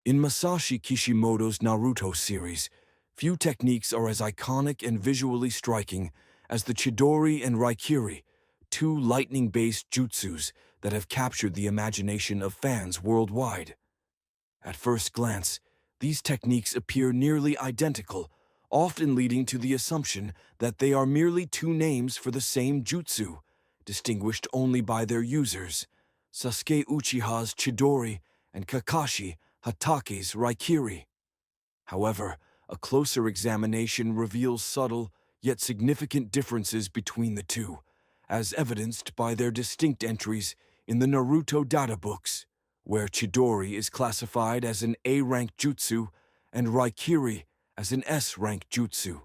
In Masashi Kishimoto's Naruto series, few techniques are as iconic and visually striking as the Chidori and Raikiri, two lightning-based jutsus that have captured the imagination of fans worldwide. At first glance, these techniques appear nearly identical, often leading to the assumption that they are merely two names for the same jutsu, distinguished only by their users: Sasuke Uchiha's Chidori and Kakashi Hatake's Raikiri. However, a closer examination reveals subtle yet significant differences between the two, as evidenced by their distinct entries in the Naruto databooks, where Chidori is classified as an A-rank jutsu and Raikiri as an S-rank jutsu.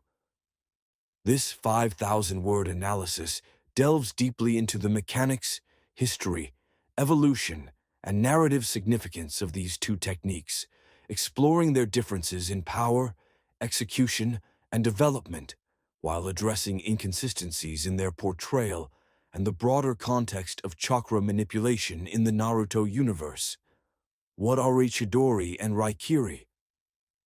This 5,000-word analysis delves deeply into the mechanics, history, evolution, and narrative significance of these two techniques, exploring their differences in power, execution, and development, while addressing inconsistencies in their portrayal and the broader context of chakra manipulation in the Naruto universe. What are a Chidori and Raikiri?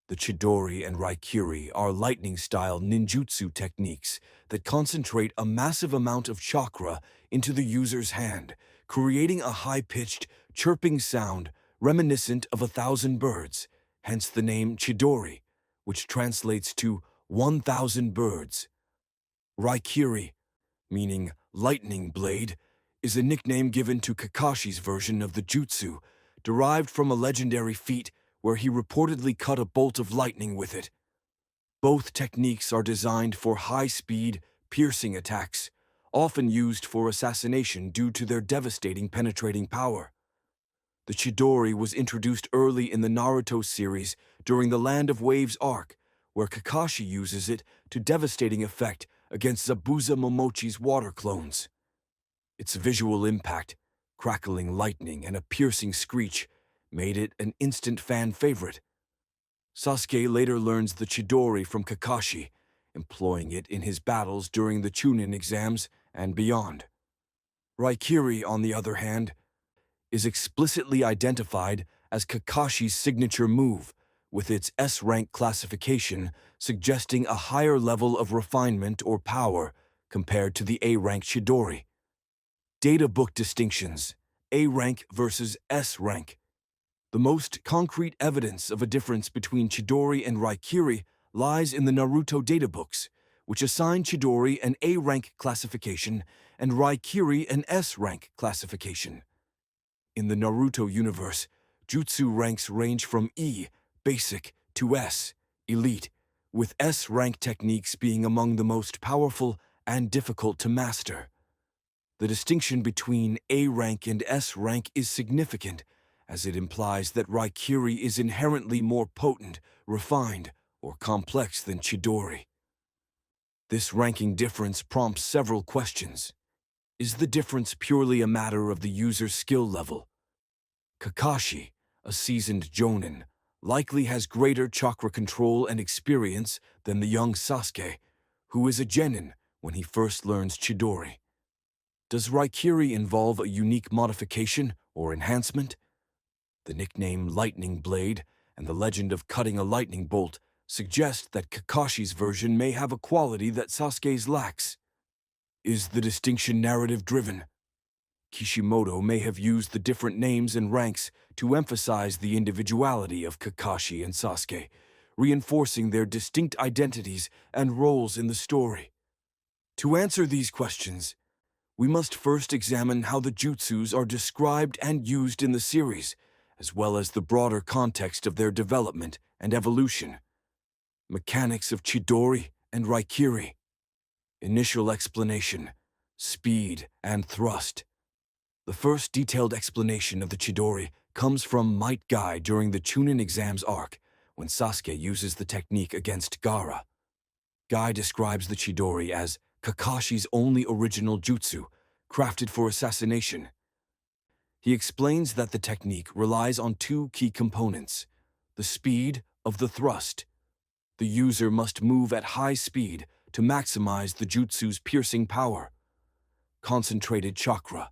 The Chidori and Raikiri are lightning-style ninjutsu techniques that concentrate a massive amount of chakra into the user's hand, creating a high-pitched, chirping sound reminiscent of 1,000 birds, hence the name Chidori, which translates to 1,000 birds. Raikiri, meaning lightning blade, is a nickname given to Kakashi's version of the jutsu, derived from a legendary feat where he reportedly cut a bolt of lightning with it. Both techniques are designed for high-speed, piercing attacks, often used for assassination due to their devastating penetrating power. The Chidori was introduced early in the Naruto series during the Land of Waves arc, where Kakashi uses it to devastating effect against Zabuza Momochi's water clones. Its visual impact, crackling lightning and a piercing screech, made it an instant fan favorite. Sasuke later learns the Chidori from Kakashi, employing it in his battles during the Chunin exams and beyond. Raikiri, on the other hand, is explicitly identified as Kakashi's signature move, with its S-rank classification suggesting a higher level of refinement or power compared to the A-rank Chidori. Data book distinctions: A-rank versus S-rank. The most concrete evidence of a difference between Chidori and Raikiri lies in the Naruto databooks, which assign Chidori an A-rank classification and Raikiri an S-rank classification. In the Naruto universe, jutsu ranks range from E, basic, to S, elite, with S-rank techniques being among the most powerful and difficult to master. The distinction between A-rank and S-rank is significant, as it implies that Raikiri is inherently more potent, refined, or complex than Chidori. This ranking difference prompts several questions. Is the difference purely a matter of the user's skill level? Kakashi, a seasoned jonin, likely has greater chakra control and experience than the young Sasuke, who is a genin when he first learns Chidori. Does Raikiri involve a unique modification or enhancement? The nickname Lightning Blade and the legend of cutting a lightning bolt suggest that Kakashi's version may have a quality that Sasuke's lacks. Is the distinction narrative-driven? Kishimoto may have used the different names and ranks to emphasize the individuality of Kakashi and Sasuke, reinforcing their distinct identities and roles in the story. To answer these questions, we must first examine how the jutsus are described and used in the series, as well as the broader context of their development and evolution. Mechanics of Chidori and Raikiri. Initial explanation: speed and thrust. The first detailed explanation of the Chidori comes from Might Guy during the Chunin exams arc, when Sasuke uses the technique against Gaara. Guy describes the Chidori as Kakashi's only original jutsu, crafted for assassination. He explains that the technique relies on two key components: the speed of the thrust. The user must move at high speed to maximize the jutsu's piercing power. Concentrated chakra.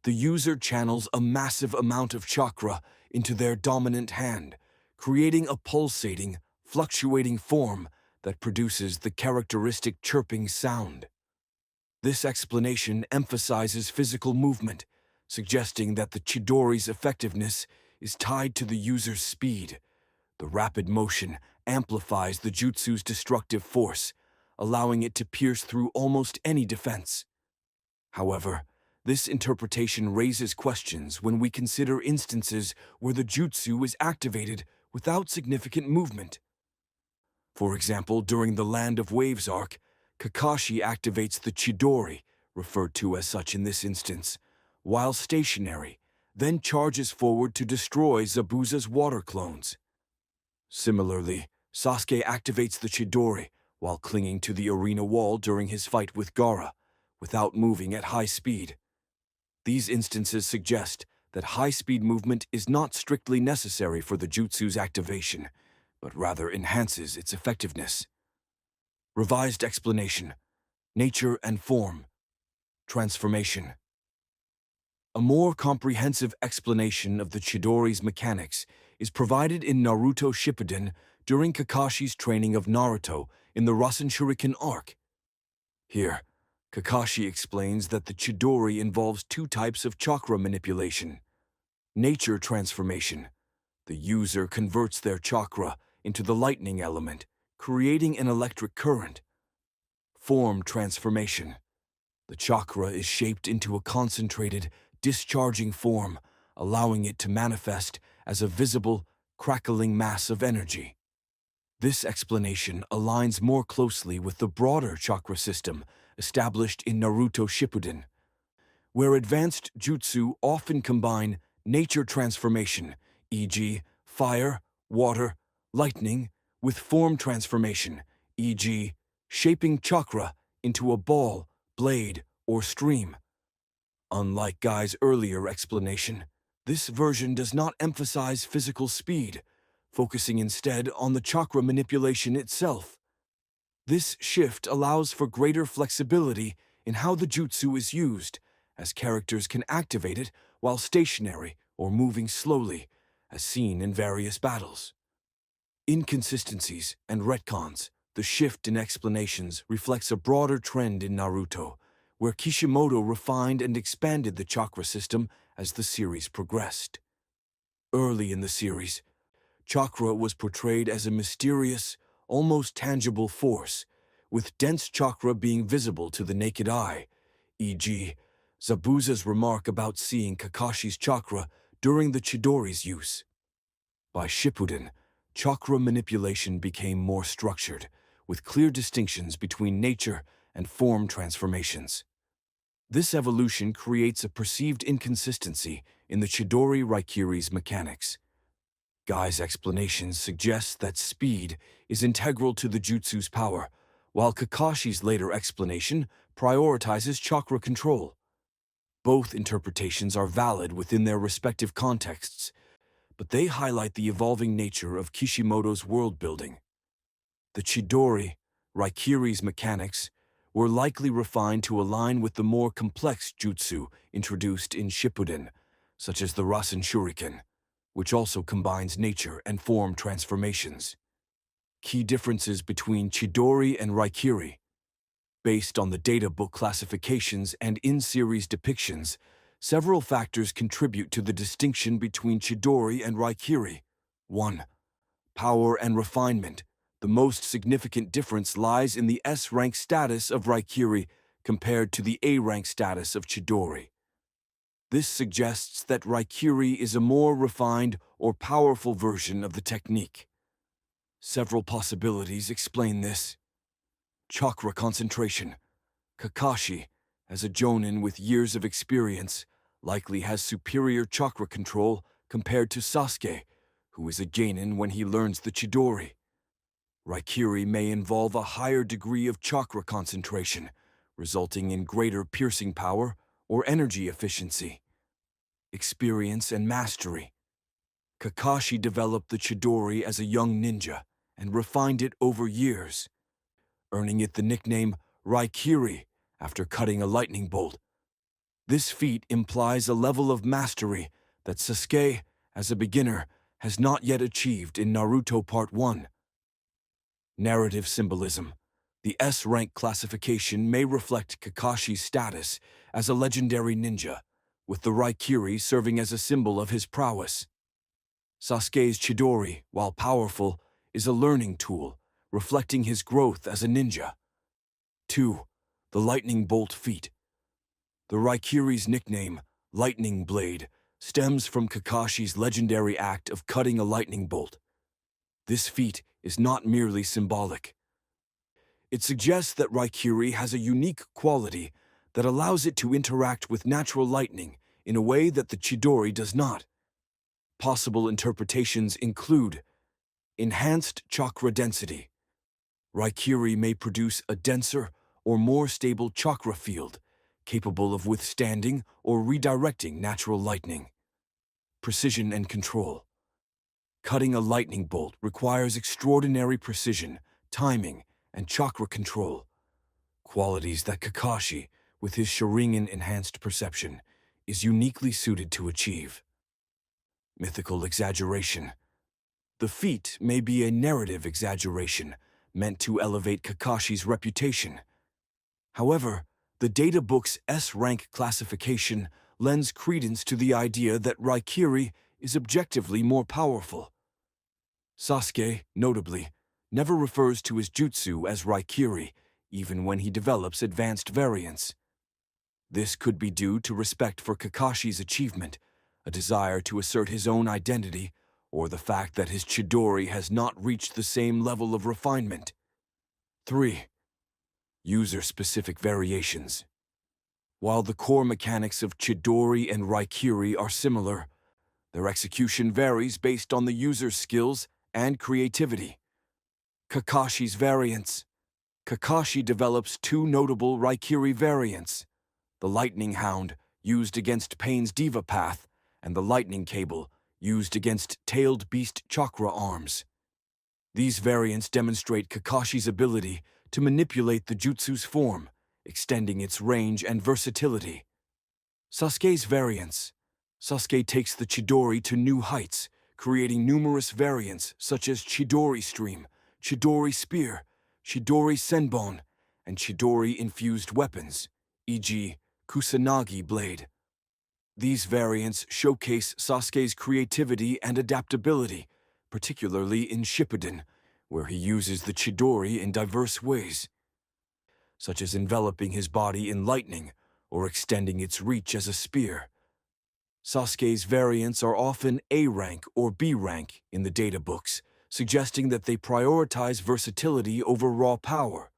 The user channels a massive amount of chakra into their dominant hand, creating a pulsating, fluctuating form that produces the characteristic chirping sound. This explanation emphasizes physical movement, suggesting that the Chidori's effectiveness is tied to the user's speed. The rapid motion amplifies the jutsu's destructive force, allowing it to pierce through almost any defense. However, this interpretation raises questions when we consider instances where the jutsu is activated without significant movement. For example, during the Land of Waves arc, Kakashi activates the Chidori, referred to as such in this instance, while stationary, then charges forward to destroy Zabuza's water clones. Similarly, Sasuke activates the Chidori while clinging to the arena wall during his fight with Gaara, without moving at high speed. These instances suggest that high-speed movement is not strictly necessary for the jutsu's activation, but rather enhances its effectiveness. Revised explanation: nature and form. Transformation. A more comprehensive explanation of the Chidori's mechanics is provided in Naruto Shippuden during Kakashi's training of Naruto in the Rasen Shuriken arc. Here, Kakashi explains that the Chidori involves two types of chakra manipulation. Nature transformation. The user converts their chakra into the lightning element, creating an electric current. Form transformation. The chakra is shaped into a concentrated, discharging form, allowing it to manifest as a visible, crackling mass of energy. This explanation aligns more closely with the broader chakra system established in Naruto Shippuden, where advanced jutsu often combine nature transformation, e.g., fire, water, lightning, with form transformation, e.g., shaping chakra into a ball, blade, or stream. Unlike Guy's earlier explanation, this version does not emphasize physical speed, focusing instead on the chakra manipulation itself. This shift allows for greater flexibility in how the jutsu is used, as characters can activate it while stationary or moving slowly, as seen in various battles. Inconsistencies and retcons. The shift in explanations reflects a broader trend in Naruto, where Kishimoto refined and expanded the chakra system as the series progressed. Early in the series, chakra was portrayed as a mysterious, almost tangible force, with dense chakra being visible to the naked eye, e.g., Zabuza's remark about seeing Kakashi's chakra during the Chidori's use. By Shippuden, chakra manipulation became more structured, with clear distinctions between nature and form transformations. This evolution creates a perceived inconsistency in the Chidori Raikiri's mechanics. Guy's explanations suggest that speed is integral to the jutsu's power, while Kakashi's later explanation prioritizes chakra control. Both interpretations are valid within their respective contexts, but they highlight the evolving nature of Kishimoto's world-building. The Chidori, Raikiri's mechanics, were likely refined to align with the more complex jutsu introduced in Shippuden, such as the Rasen Shuriken, which also combines nature and form transformations. Key differences between Chidori and Raikiri. Based on the databook classifications and in-series depictions, several factors contribute to the distinction between Chidori and Raikiri. 1. Power and refinement. The most significant difference lies in the S-rank status of Raikiri compared to the A-rank status of Chidori. This suggests that Raikiri is a more refined or powerful version of the technique. Several possibilities explain this. Chakra concentration. Kakashi, as a jonin with years of experience, likely has superior chakra control compared to Sasuke, who is a genin when he learns the Chidori. Raikiri may involve a higher degree of chakra concentration, resulting in greater piercing power or energy efficiency. Experience and mastery. Kakashi developed the Chidori as a young ninja and refined it over years, earning it the nickname Raikiri after cutting a lightning bolt. This feat implies a level of mastery that Sasuke, as a beginner, has not yet achieved in Naruto Part 1. Narrative symbolism. The S-rank classification may reflect Kakashi's status as a legendary ninja, with the Raikiri serving as a symbol of his prowess. Sasuke's Chidori, while powerful, is a learning tool, reflecting his growth as a ninja. 2. The lightning bolt feat. The Raikiri's nickname, Lightning Blade, stems from Kakashi's legendary act of cutting a lightning bolt. This feat is not merely symbolic. It suggests that Raikiri has a unique quality that allows it to interact with natural lightning in a way that the Chidori does not. Possible interpretations include enhanced chakra density. Raikiri may produce a denser or more stable chakra field, capable of withstanding or redirecting natural lightning. Precision and control. Cutting a lightning bolt requires extraordinary precision, timing, and chakra control, qualities that Kakashi, with his Sharingan-enhanced perception, is uniquely suited to achieve. Mythical exaggeration. The feat may be a narrative exaggeration meant to elevate Kakashi's reputation. However, the databooks' S-rank classification lends credence to the idea that Raikiri is objectively more powerful. Sasuke, notably, never refers to his jutsu as Raikiri, even when he develops advanced variants. This could be due to respect for Kakashi's achievement, a desire to assert his own identity, or the fact that his Chidori has not reached the same level of refinement. 3. User-specific variations. While the core mechanics of Chidori and Raikiri are similar, their execution varies based on the user's skills and creativity. Kakashi's variants. Kakashi develops two notable Raikiri variants: the Lightning Hound, used against Pain's Diva Path, and the Lightning Cable, used against Tailed Beast Chakra Arms. These variants demonstrate Kakashi's ability to manipulate the jutsu's form, extending its range and versatility. Sasuke's variants. Sasuke takes the Chidori to new heights, creating numerous variants such as Chidori Stream, Chidori Spear, Chidori Senbon, and Chidori-infused weapons, e.g., Kusanagi Blade. These variants showcase Sasuke's creativity and adaptability, particularly in Shippuden, where he uses the Chidori in diverse ways, such as enveloping his body in lightning or extending its reach as a spear. Sasuke's variants are often A rank or B rank in the databooks, suggesting that they prioritize versatility over raw power.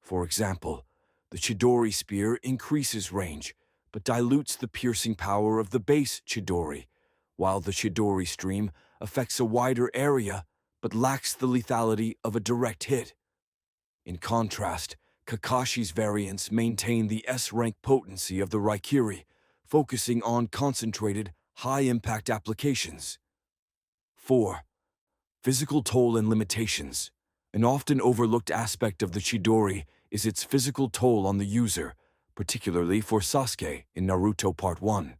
For example, the Chidori Spear increases range, but dilutes the piercing power of the base Chidori, while the Chidori Stream affects a wider area but lacks the lethality of a direct hit. In contrast, Kakashi's variants maintain the S-rank potency of the Raikiri, focusing on concentrated, high-impact applications. 4. Physical toll and limitations. An often overlooked aspect of the Chidori is its physical toll on the user, particularly for Sasuke in Naruto Part 1.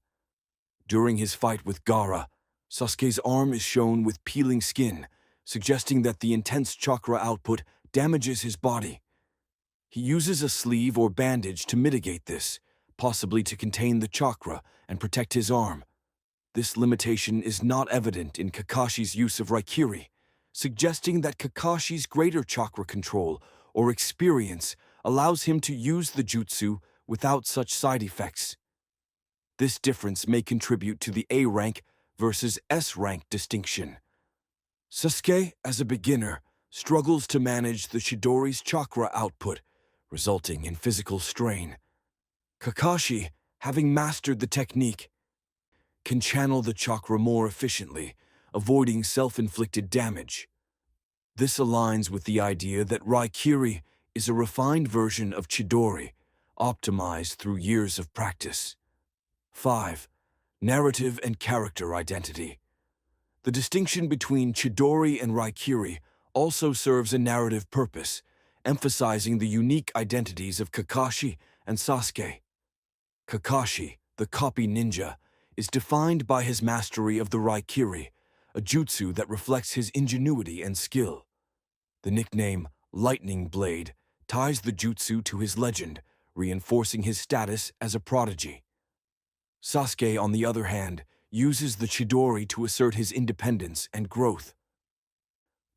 During his fight with Gaara, Sasuke's arm is shown with peeling skin, suggesting that the intense chakra output damages his body. He uses a sleeve or bandage to mitigate this, possibly to contain the chakra and protect his arm. This limitation is not evident in Kakashi's use of Raikiri, suggesting that Kakashi's greater chakra control or experience allows him to use the jutsu without such side effects. This difference may contribute to the A rank versus S rank distinction. Sasuke, as a beginner, struggles to manage the Chidori's chakra output, resulting in physical strain. Kakashi, having mastered the technique, can channel the chakra more efficiently, avoiding self-inflicted damage. This aligns with the idea that Raikiri is a refined version of Chidori, optimized through years of practice. 5. Narrative and character identity. The distinction between Chidori and Raikiri also serves a narrative purpose, emphasizing the unique identities of Kakashi and Sasuke. Kakashi, the copy ninja, is defined by his mastery of the Raikiri, a jutsu that reflects his ingenuity and skill. The nickname Lightning Blade ties the jutsu to his legend, reinforcing his status as a prodigy. Sasuke, on the other hand, uses the Chidori to assert his independence and growth.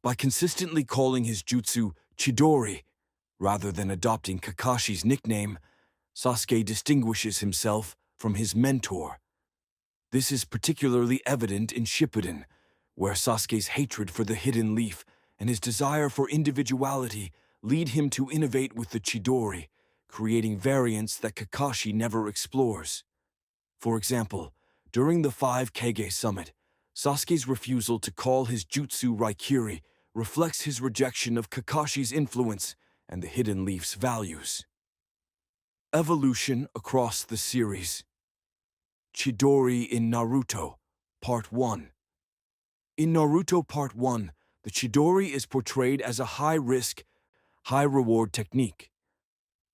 By consistently calling his jutsu Chidori, rather than adopting Kakashi's nickname, Sasuke distinguishes himself from his mentor. This is particularly evident in Shippuden, where Sasuke's hatred for the hidden leaf and his desire for individuality lead him to innovate with the Chidori, creating variants that Kakashi never explores. For example, during the 5 Kage Summit, Sasuke's refusal to call his jutsu Raikiri reflects his rejection of Kakashi's influence and the hidden leaf's values. Evolution across the series. Chidori in Naruto, Part 1. In Naruto Part 1, the Chidori is portrayed as a high-risk, high-reward technique.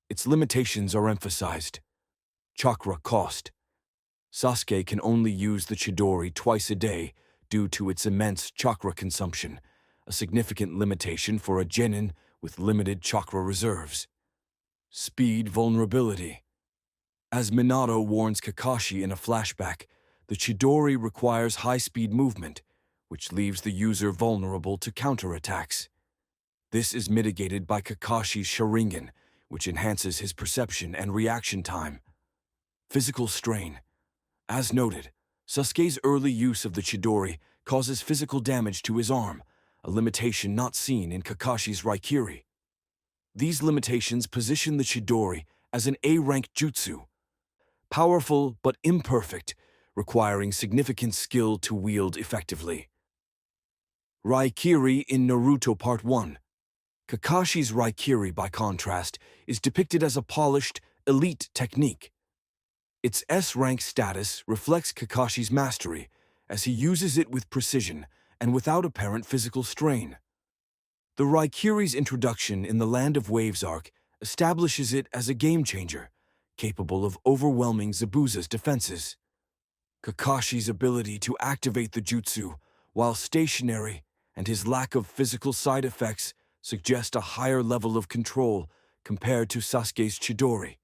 Its limitations are emphasized. Chakra cost. Sasuke can only use the Chidori twice a day due to its immense chakra consumption, a significant limitation for a genin with limited chakra reserves. Speed vulnerability. As Minato warns Kakashi in a flashback, the Chidori requires high-speed movement, which leaves the user vulnerable to counterattacks. This is mitigated by Kakashi's Sharingan, which enhances his perception and reaction time. Physical strain. As noted, Sasuke's early use of the Chidori causes physical damage to his arm, a limitation not seen in Kakashi's Raikiri. These limitations position the Chidori as an A-rank jutsu, powerful but imperfect, requiring significant skill to wield effectively. Raikiri in Naruto Part 1. Kakashi's Raikiri, by contrast, is depicted as a polished, elite technique. Its S-rank status reflects Kakashi's mastery, as he uses it with precision and without apparent physical strain. The Raikiri's introduction in the Land of Waves arc establishes it as a game-changer, capable of overwhelming Zabuza's defenses. Kakashi's ability to activate the jutsu while stationary and his lack of physical side effects suggest a higher level of control compared to Sasuke's Chidori.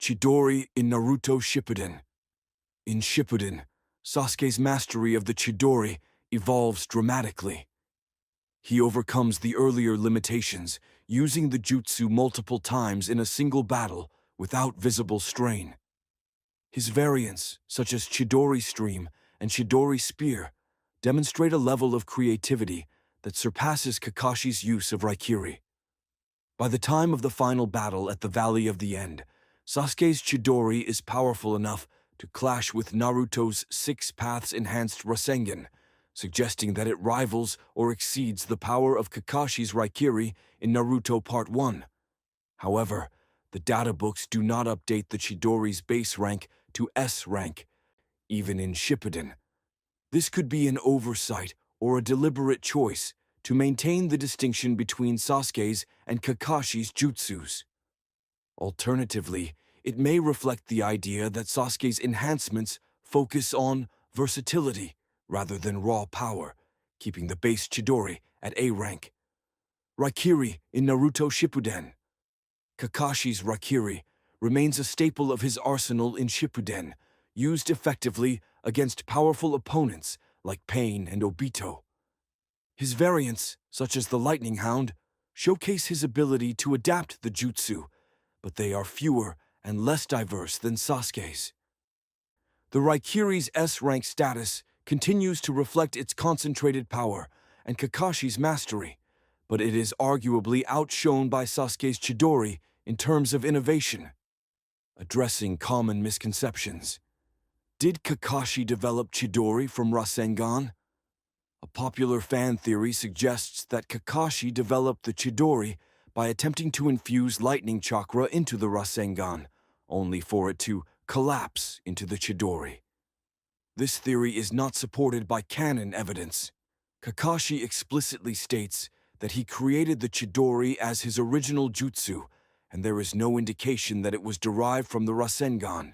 Chidori in Naruto Shippuden. In Shippuden, Sasuke's mastery of the Chidori evolves dramatically. He overcomes the earlier limitations, using the jutsu multiple times in a single battle without visible strain. His variants, such as Chidori Stream and Chidori Spear, demonstrate a level of creativity that surpasses Kakashi's use of Raikiri. By the time of the final battle at the Valley of the End, Sasuke's Chidori is powerful enough to clash with Naruto's 6 Paths Enhanced Rasengan, suggesting that it rivals or exceeds the power of Kakashi's Raikiri in Naruto Part 1. However, the databooks do not update the Chidori's base rank to S rank, even in Shippuden. This could be an oversight or a deliberate choice to maintain the distinction between Sasuke's and Kakashi's jutsus. Alternatively, it may reflect the idea that Sasuke's enhancements focus on versatility rather than raw power, keeping the base Chidori at A rank. Raikiri in Naruto Shippuden. Kakashi's Raikiri remains a staple of his arsenal in Shippuden, used effectively against powerful opponents like Pain and Obito. His variants, such as the Lightning Hound, showcase his ability to adapt the jutsu, but they are fewer and less diverse than Sasuke's. The Raikiri's S-rank status continues to reflect its concentrated power and Kakashi's mastery, but it is arguably outshone by Sasuke's Chidori in terms of innovation. Addressing common misconceptions. Did Kakashi develop Chidori from Rasengan? A popular fan theory suggests that Kakashi developed the Chidori by attempting to infuse lightning chakra into the Rasengan, only for it to collapse into the Chidori. This theory is not supported by canon evidence. Kakashi explicitly states that he created the Chidori as his original jutsu, and there is no indication that it was derived from the Rasengan.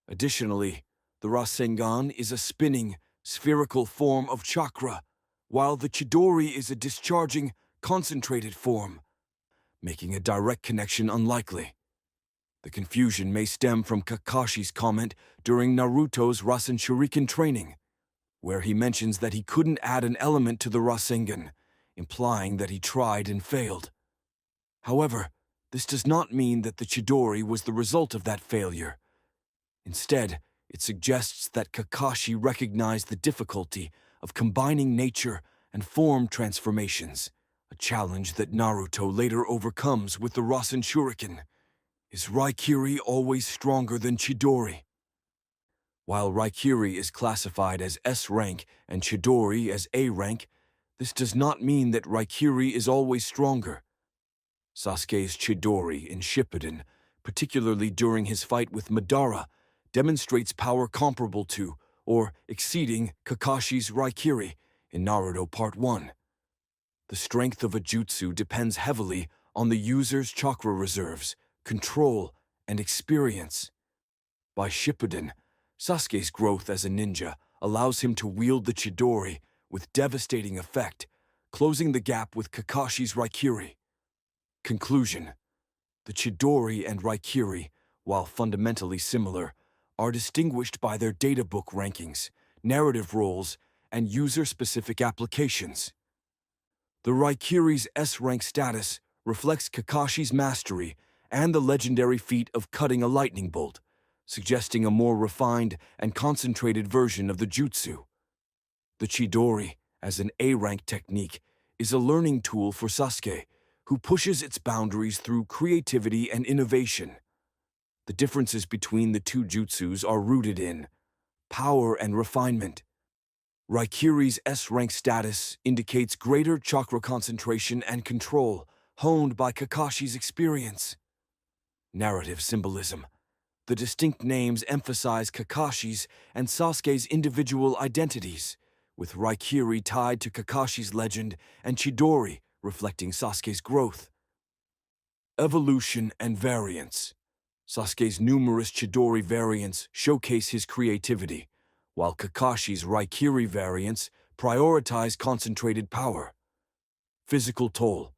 Additionally, the Rasengan is a spinning, spherical form of chakra, while the Chidori is a discharging, concentrated form, making a direct connection unlikely. The confusion may stem from Kakashi's comment during Naruto's Rasen Shuriken training, where he mentions that he couldn't add an element to the Rasengan, implying that he tried and failed. However, this does not mean that the Chidori was the result of that failure. Instead, it suggests that Kakashi recognized the difficulty of combining nature and form transformations, a challenge that Naruto later overcomes with the Rasen Shuriken. Is Raikiri always stronger than Chidori? While Raikiri is classified as S rank and Chidori as A rank, this does not mean that Raikiri is always stronger. Sasuke's Chidori in Shippuden, particularly during his fight with Madara, demonstrates power comparable to, or exceeding, Kakashi's Raikiri in Naruto Part 1. The strength of a jutsu depends heavily on the user's chakra reserves, control, and experience. By Shippuden, Sasuke's growth as a ninja allows him to wield the Chidori with devastating effect, closing the gap with Kakashi's Raikiri. Conclusion: the Chidori and Raikiri, while fundamentally similar, are distinguished by their databook rankings, narrative roles, and user-specific applications. The Raikiri's S-rank status reflects Kakashi's mastery and the legendary feat of cutting a lightning bolt, suggesting a more refined and concentrated version of the jutsu. The Chidori, as an A-rank technique, is a learning tool for Sasuke, who pushes its boundaries through creativity and innovation. The differences between the two jutsus are rooted in power and refinement. Raikiri's S-rank status indicates greater chakra concentration and control, honed by Kakashi's experience. Narrative symbolism. The distinct names emphasize Kakashi's and Sasuke's individual identities, with Raikiri tied to Kakashi's legend and Chidori reflecting Sasuke's growth. Evolution and variance. Sasuke's numerous Chidori variants showcase his creativity, while Kakashi's Raikiri variants prioritize concentrated power. Physical toll.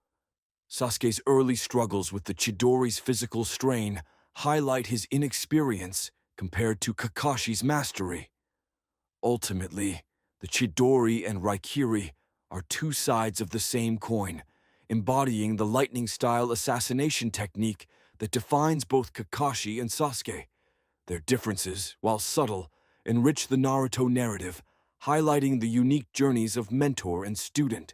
Sasuke's early struggles with the Chidori's physical strain highlight his inexperience compared to Kakashi's mastery. Ultimately, the Chidori and Raikiri are two sides of the same coin, embodying the lightning-style assassination technique that defines both Kakashi and Sasuke. Their differences, while subtle, enrich the Naruto narrative, highlighting the unique journeys of mentor and student.